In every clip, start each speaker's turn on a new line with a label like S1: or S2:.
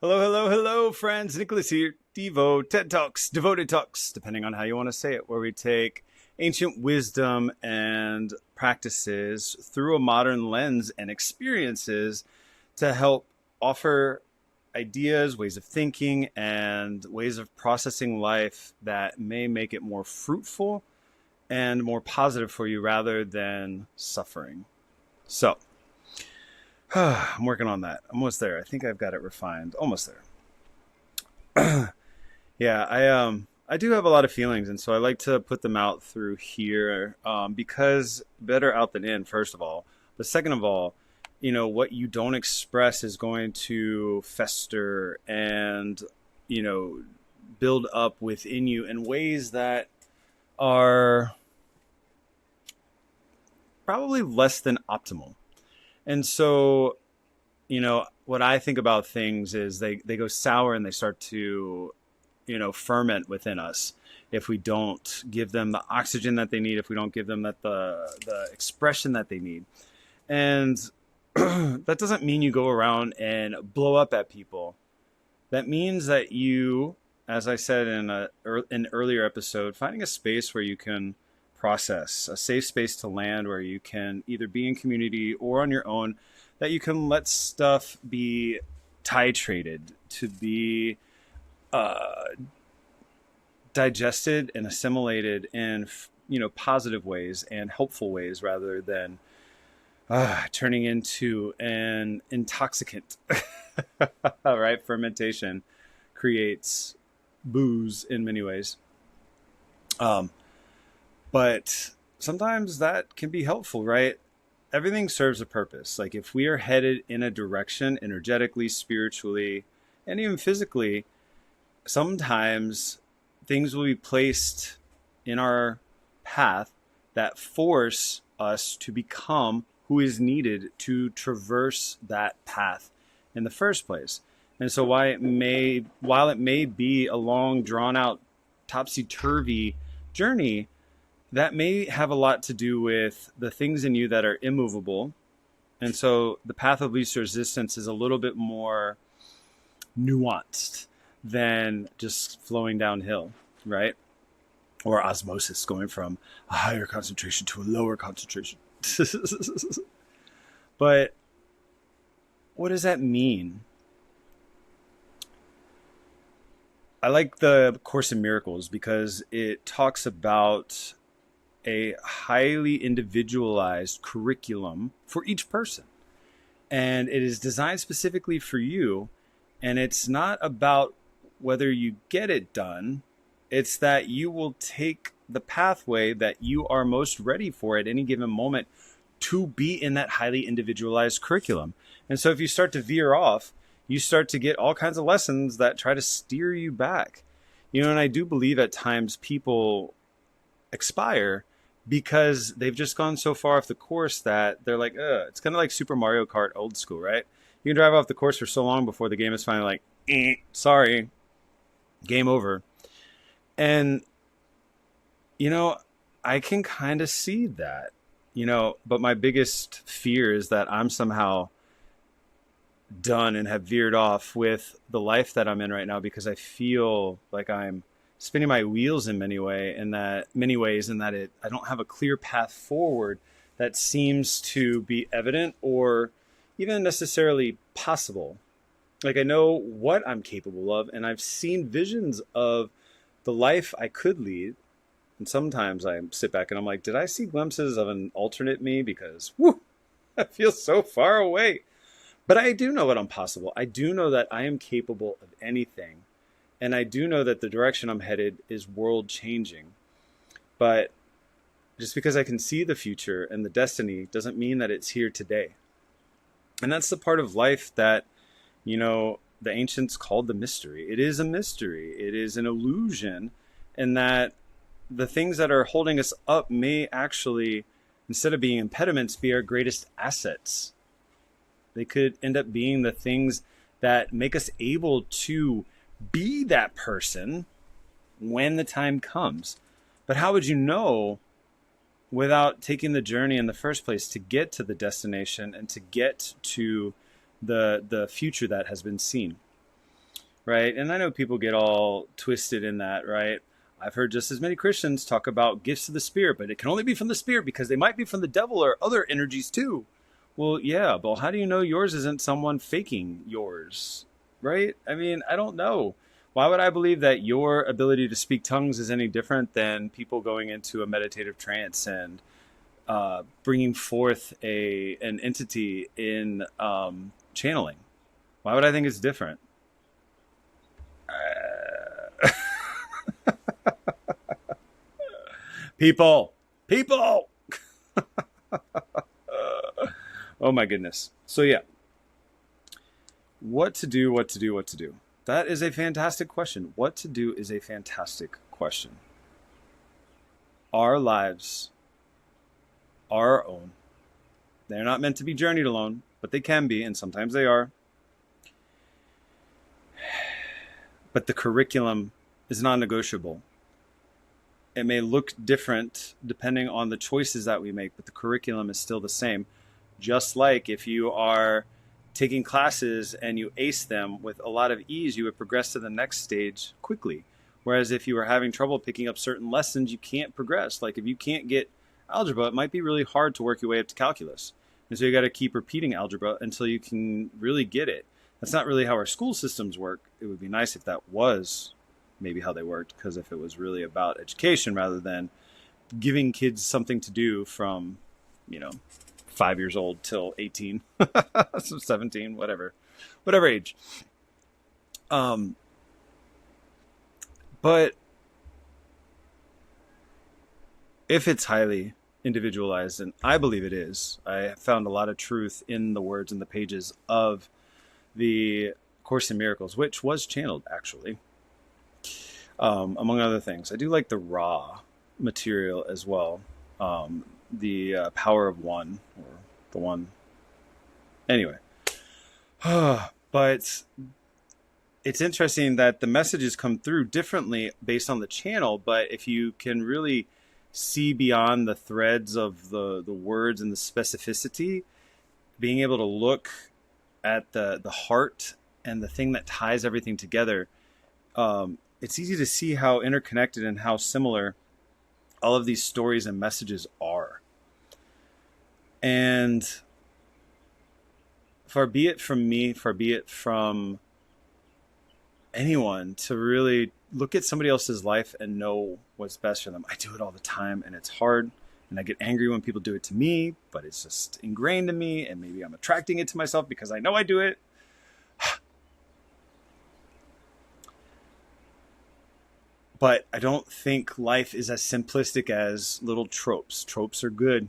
S1: Hello, hello, hello, friends. Nicholas here. DIVO, TED Talks, Devoted Talks, depending on how you want to say it, where we take ancient wisdom and practices through a modern lens and experiences to help offer ideas, ways of thinking, and ways of processing life that may make it more fruitful and more positive for you rather than suffering. So, I'm working on that. Almost there. I think I've got it refined. Almost there. Yeah, I do have a lot of feelings, and so I like to put them out through here because better out than in, first of all. But second of all, what you don't express is going to fester and, you know, build up within you in ways that are probably less than optimal. And so, what I think about things is they go sour and they start to, ferment within us if we don't give them the oxygen that they need, if we don't give them the expression that they need. And that doesn't mean you go around and blow up at people. That means that you, as I said in an earlier episode, finding a space where you can process, a safe space to land where you can either be in community or on your own, that you can let stuff be titrated to be digested and assimilated in positive ways and helpful ways rather than turning into an intoxicant. Right? Fermentation creates booze in many ways. But sometimes that can be helpful, right? Everything serves a purpose. Like if we are headed in a direction energetically, spiritually, and even physically, sometimes things will be placed in our path that force us to become who is needed to traverse that path in the first place. And so while it may be a long, drawn out, topsy-turvy journey, that may have a lot to do with the things in you that are immovable. And so the path of least resistance is a little bit more nuanced than just flowing downhill, right? Or osmosis, going from a higher concentration to a lower concentration. But what does that mean? I like the Course in Miracles because it talks about a highly individualized curriculum for each person. And it is designed specifically for you. And it's not about whether you get it done. It's that you will take the pathway that you are most ready for at any given moment to be in that highly individualized curriculum. And so if you start to veer off, you start to get all kinds of lessons that try to steer you back. And I do believe at times people expire because they've just gone so far off the course that they're like, ugh. It's kind of like Super Mario Kart old school, right? You can drive off the course for so long before the game is finally like, sorry, game over. And, I can kind of see that, but my biggest fear is that I'm somehow done and have veered off with the life that I'm in right now because I feel like I'm spinning my wheels in many ways, and that I don't have a clear path forward that seems to be evident or even necessarily possible. Like I know what I'm capable of, and I've seen visions of the life I could lead. And sometimes I sit back and I'm like, did I see glimpses of an alternate me? Because I feel so far away. But I do know what I'm possible. I do know that I am capable of anything. And I do know that the direction I'm headed is world changing. But just because I can see the future and the destiny doesn't mean that it's here today. And that's the part of life that, the ancients called the mystery. It is a mystery. It is an illusion. And that the things that are holding us up may actually, instead of being impediments, be our greatest assets. They could end up being the things that make us able to be that person when the time comes. But how would you know without taking the journey in the first place to get to the destination and to get to the future that has been seen? right? And I know people get all twisted in that, right? I've heard just as many Christians talk about gifts of the Spirit, but it can only be from the Spirit because they might be from the devil or other energies too. Well, yeah, but how do you know yours isn't someone faking yours, right? I mean, I don't know. Why would I believe that your ability to speak tongues is any different than people going into a meditative trance and bringing forth an entity in channeling? Why would I think it's different? People, people. Oh my goodness. So yeah, what to do, what to do, what to do. That is a fantastic question. What to do is a fantastic question. Our lives are our own. They're not meant to be journeyed alone, but they can be, and sometimes they are. But the curriculum is non-negotiable. It may look different depending on the choices that we make, but the curriculum is still the same. Just like if you are taking classes and you ace them with a lot of ease, you would progress to the next stage quickly. Whereas if you are having trouble picking up certain lessons, you can't progress. Like if you can't get algebra, it might be really hard to work your way up to calculus. And so you got to keep repeating algebra until you can really get it. That's not really how our school systems work. It would be nice if that was maybe how they worked, because if it was really about education rather than giving kids something to do from, 5 years old till 18, so 17, whatever age. But if it's highly individualized, and I believe it is, I found a lot of truth in the words and the pages of the Course in Miracles, which was channeled actually, among other things. I do like the raw material as well. The Power of One, or the One. Anyway, but it's interesting that the messages come through differently based on the channel. But if you can really see beyond the threads of the words and the specificity, being able to look at the heart and the thing that ties everything together, it's easy to see how interconnected and how similar all of these stories and messages are. And far be it from me, far be it from anyone to really look at somebody else's life and know what's best for them. I do it all the time, and it's hard, and I get angry when people do it to me, but it's just ingrained in me, and maybe I'm attracting it to myself because I know I do it. But I don't think life is as simplistic as little tropes. Tropes are good.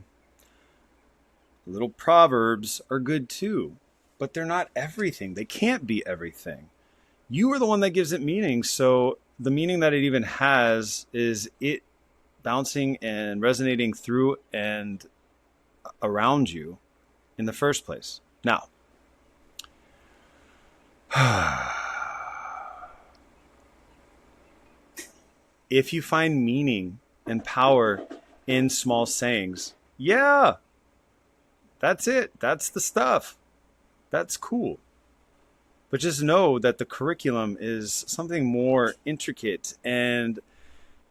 S1: Little proverbs are good too, but they're not everything. They can't be everything. You are the one that gives it meaning. So the meaning that it even has is it bouncing and resonating through and around you in the first place. Now, if you find meaning and power in small sayings, yeah, that's it. That's the stuff. That's cool. But just know that the curriculum is something more intricate and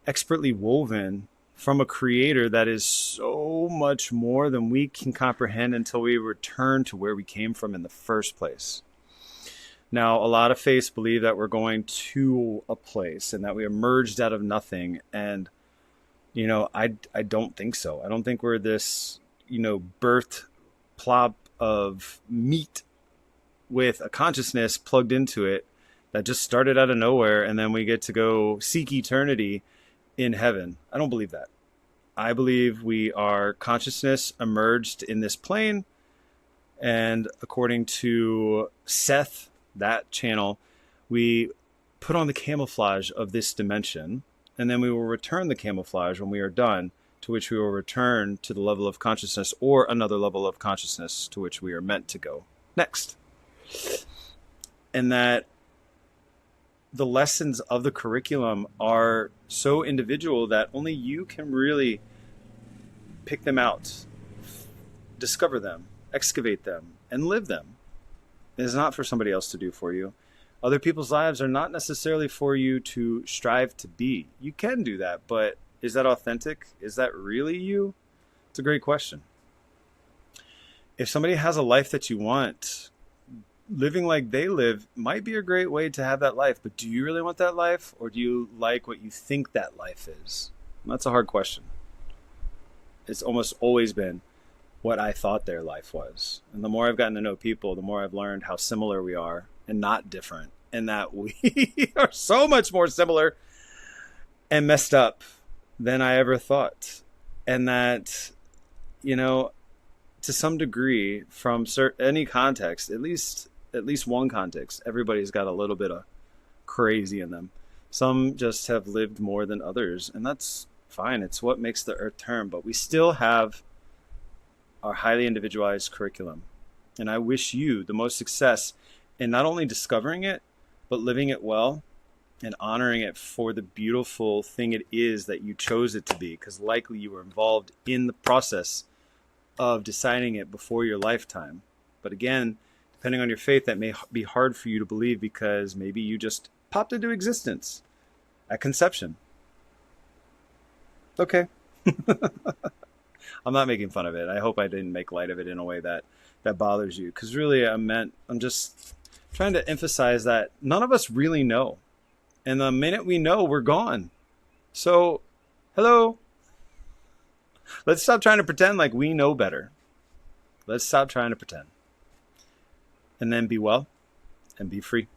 S1: expertly woven from a creator that is so much more than we can comprehend until we return to where we came from in the first place. Now, a lot of faiths believe that we're going to a place and that we emerged out of nothing. And, I don't think so. I don't think we're this, birth plop of meat with a consciousness plugged into it that just started out of nowhere, and then we get to go seek eternity in heaven. I don't believe that. I believe we are consciousness emerged in this plane, and according to Seth, that channel, we put on the camouflage of this dimension, and then we will return the camouflage when we are done, to which we will return to the level of consciousness or another level of consciousness to which we are meant to go next. And that the lessons of the curriculum are so individual that only you can really pick them out, discover them, excavate them, and live them. It is not for somebody else to do for you. Other people's lives are not necessarily for you to strive to be. You can do that, but is that authentic? Is that really you? It's a great question. If somebody has a life that you want, living like they live might be a great way to have that life, but do you really want that life, or do you like what you think that life is? And that's a hard question. It's almost always been what I thought their life was. And the more I've gotten to know people, the more I've learned how similar we are and not different, and that we are so much more similar and messed up than I ever thought. And that, to some degree, from any context, at least one context, everybody's got a little bit of crazy in them. Some just have lived more than others, and that's fine. It's what makes the earth turn. But we still have our highly individualized curriculum. And I wish you the most success in not only discovering it, but living it well and honoring it for the beautiful thing it is that you chose it to be, because likely you were involved in the process of deciding it before your lifetime. But again, depending on your faith, that may be hard for you to believe, because maybe you just popped into existence at conception. Okay. I'm not making fun of it. I hope I didn't make light of it in a way that bothers you, because really I'm just trying to emphasize that none of us really know. And the minute we know, we're gone. So, hello. Let's stop trying to pretend like we know better. Let's stop trying to pretend. And then be well and be free.